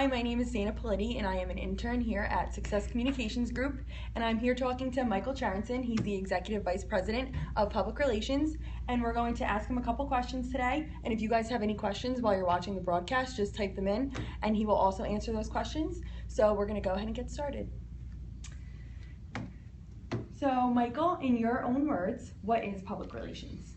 Hi, my name is Zana Politti, and I am an intern here at Success Communications Group, and I'm here talking to Michael Cherenson. He's the Executive Vice President of Public Relations, and we're going to ask him a couple questions today, and if you guys have any questions while you're watching the broadcast, just type them in, and he will also answer those questions. So we're going to go ahead and get started. So, Michael, in your own words, what is public relations?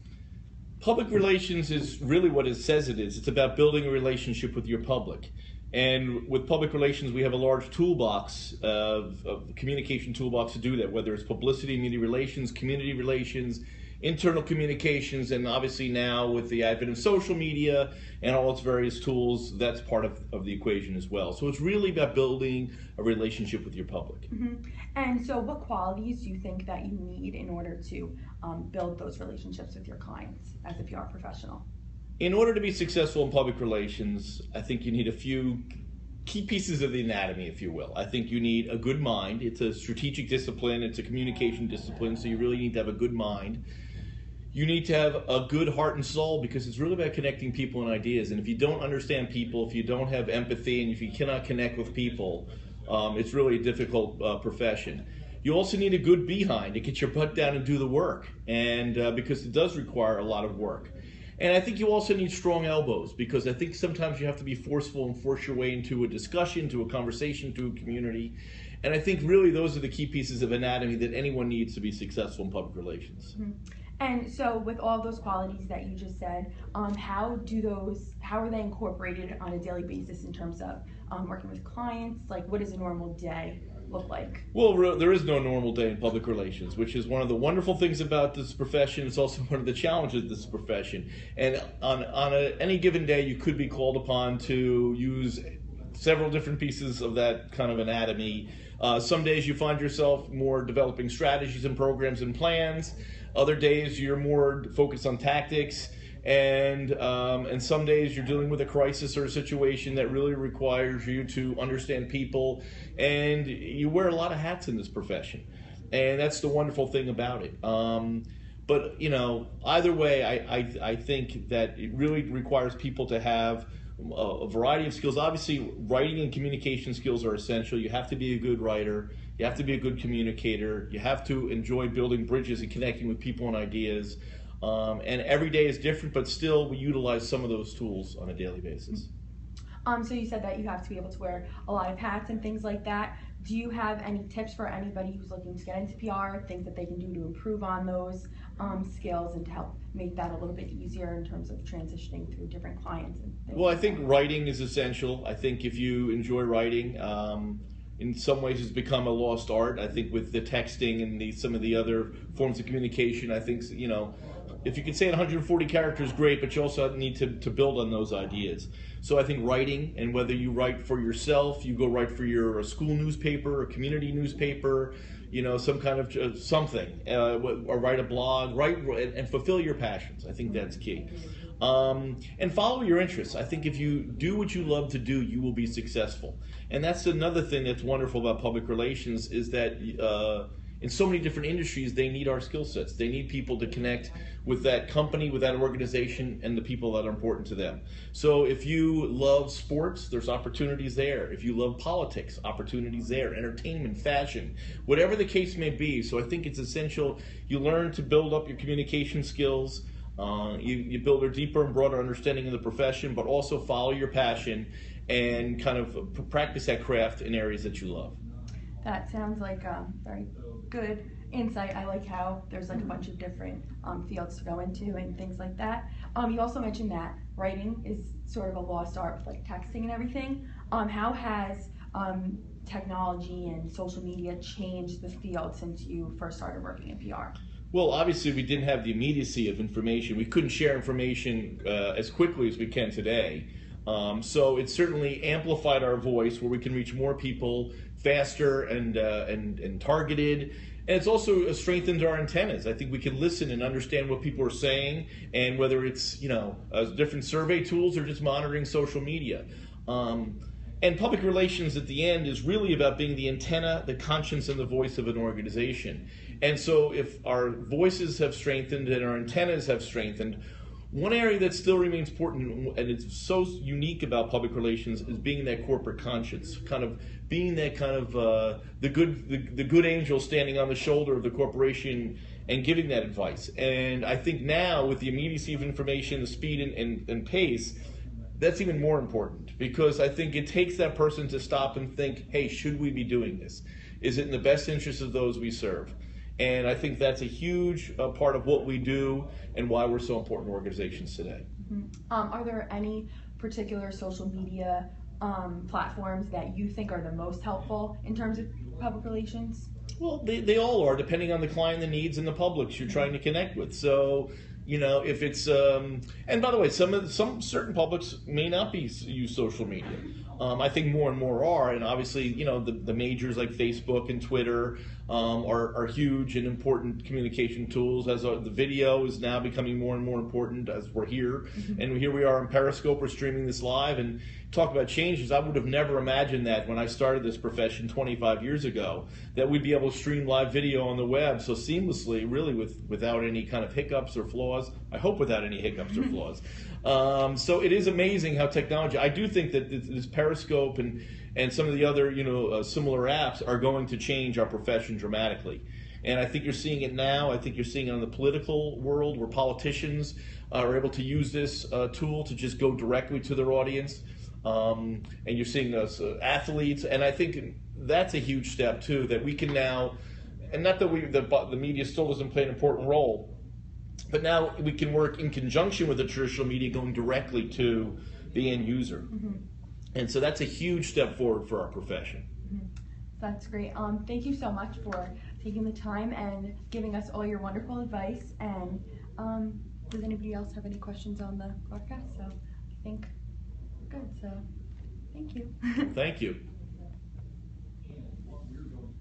Public relations is really what it says it is. It's about building a relationship with your public. And with public relations, we have a large toolbox of communication toolbox to do that, whether it's publicity, media relations, community relations, internal communications, and obviously now with the advent of social media and all its various tools, that's part of the equation as well. So it's really about building a relationship with your public. Mm-hmm. And so what qualities do you think that you need in order to build those relationships with your clients as a PR professional? In order to be successful in public relations, I think you need a few key pieces of the anatomy, if you will. I think you need a good mind. It's a strategic discipline. It's a communication discipline, so you really need to have a good mind. You need to have a good heart and soul because it's really about connecting people and ideas. And if you don't understand people, if you don't have empathy, and if you cannot connect with people, it's really a difficult profession. You also need a good behind to get your butt down and do the work, and because it does require a lot of work. And I think you also need strong elbows because I think sometimes you have to be forceful and force your way into a discussion, to a conversation, to a community. And I think really those are the key pieces of anatomy that anyone needs to be successful in public relations. Mm-hmm. And so with all those qualities that you just said, how are they incorporated on a daily basis in terms of working with clients? Like, what does a normal day look like? Well, there is no normal day in public relations, which is one of the wonderful things about this profession. It's also one of the challenges of this profession. And on any given day, you could be called upon to use several different pieces of that kind of anatomy. Some days you find yourself more developing strategies and programs and plans. Other days you're more focused on tactics. And some days you're dealing with a crisis or a situation that really requires you to understand people, and you wear a lot of hats in this profession, and that's the wonderful thing about it. But you know, either way, I think that it really requires people to have a variety of skills. Obviously, writing and communication skills are essential. You have to be a good writer. You have to be a good communicator. You have to enjoy building bridges and connecting with people and ideas. And every day is different, but still we utilize some of those tools on a daily basis. So you said that you have to be able to wear a lot of hats and things like that. Do you have any tips for anybody who's looking to get into PR, things that they can do to improve on those skills and to help make that a little bit easier in terms of transitioning through different clients and things? Well, I think writing is essential. I think if you enjoy writing, in some ways it's become a lost art. I think with the texting and some of the other forms of communication, I think, you know, if you can say 140 characters, great, but you also need to build on those ideas. So I think writing, and whether you write for yourself, you go write for your school newspaper, a community newspaper, you know, some kind of something, or write a blog, write and fulfill your passions. I think that's key. And follow your interests. I think if you do what you love to do, you will be successful. And that's another thing that's wonderful about public relations is that in so many different industries, they need our skill sets. They need people to connect with that company, with that organization, and the people that are important to them. So if you love sports, there's opportunities there. If you love politics, opportunities there. Entertainment, fashion, whatever the case may be. So I think it's essential you learn to build up your communication skills. You build a deeper and broader understanding of the profession, but also follow your passion and kind of practice that craft in areas that you love. That sounds like very good insight. I like how there's like a bunch of different fields to go into and things like that. You also mentioned that writing is sort of a lost art with like texting and everything. How has technology and social media changed the field since you first started working in PR? Well, obviously we didn't have the immediacy of information. We couldn't share information as quickly as we can today. So it certainly amplified our voice where we can reach more people faster and targeted. And it's also strengthened our antennas. I think we can listen and understand what people are saying, and whether it's, you know, different survey tools or just monitoring social media. And public relations at the end is really about being the antenna, the conscience, and the voice of an organization. And so if our voices have strengthened and our antennas have strengthened, One area that still remains important, and it's so unique about public relations, is being that corporate conscience, kind of being that kind of the good angel standing on the shoulder of the corporation and giving that advice. And I think now, with the immediacy of information, the speed and pace, that's even more important, because I think it takes that person to stop and think, hey, should we be doing this? Is it in the best interest of those we serve? And I think that's a huge part of what we do and why we're so important to organizations today. Are there any particular social media platforms that you think are the most helpful in terms of public relations? Well, they all are, depending on the client, the needs, and the publics you're trying to connect with. So, you know, if it's and by the way, some certain publics may not use social media. I think more and more are, and obviously, you know, the majors like Facebook and Twitter are huge and important communication tools. As the video is now becoming more and more important as we're here, and here we are on Periscope. We're streaming this live, and talk about changes. I would have never imagined that when I started this profession 25 years ago, that we'd be able to stream live video on the web so seamlessly, really without any kind of hiccups or flaws. I hope without any hiccups or flaws. So it is amazing how technology, I do think that this Periscope and some of the other, you know, similar apps are going to change our profession dramatically. And I think you're seeing it now. I think you're seeing it in the political world, where politicians are able to use this tool to just go directly to their audience. And you're seeing those athletes, and I think that's a huge step too, that we can now, and not that the media still doesn't play an important role, but now we can work in conjunction with the traditional media, going directly to the end user. And so that's a huge step forward for our profession. That's great. Thank you so much for taking the time and giving us all your wonderful advice. And does anybody else have any questions on the broadcast? So I think we're good. So thank you. Thank you.